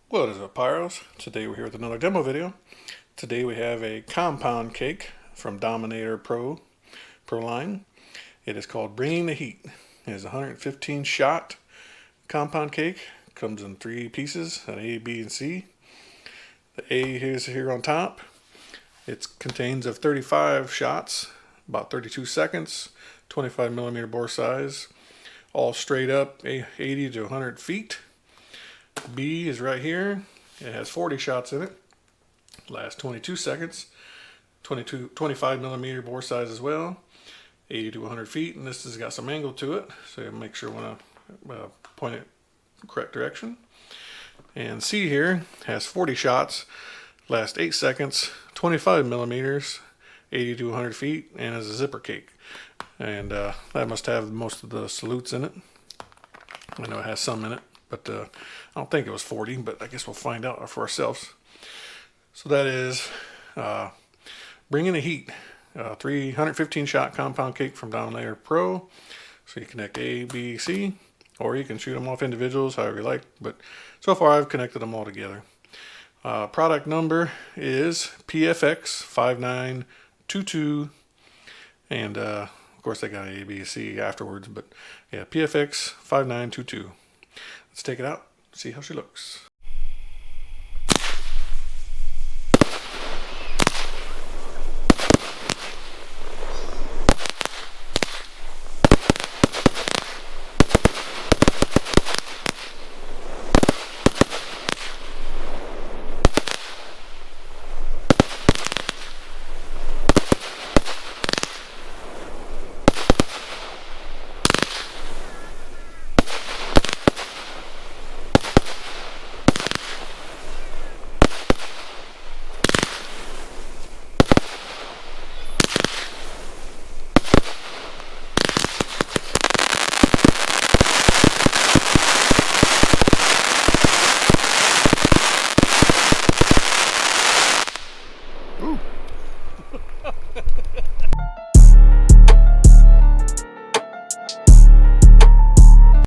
What is up, Pyros? Today we're here with another demo video. Today we have a compound cake from Dominator Pro line. It is called Bringing the Heat. It is a 115 shot compound cake. Comes in 3 pieces, an A, B, and C. The A is here on top. It contains of 35 shots, about 32 seconds, 25 millimeter bore size, all straight up 80 to 100 feet. B is right here. It has 40 shots in it. Lasts 22 seconds. 25 millimeter bore size as well. 80 to 100 feet, and this has got some angle to it, so you make sure you want to point it in the correct direction. And C here has 40 shots, lasts 8 seconds, 25 millimeters, 80 to 100 feet, and is a zipper cake. And that must have most of the salutes in it. I know it has some in it, but I don't think it was 40, but I guess we'll find out for ourselves. So that is Bringing the Heat, 315 shot compound cake from Dominator Pro. So you connect A, B, C, or you can shoot them off individuals, however you like. But so far I've connected them all together. Product number is PFX5922, and of course they got A, B, C afterwards. But yeah, PFX5922. Let's take it out, see how she looks.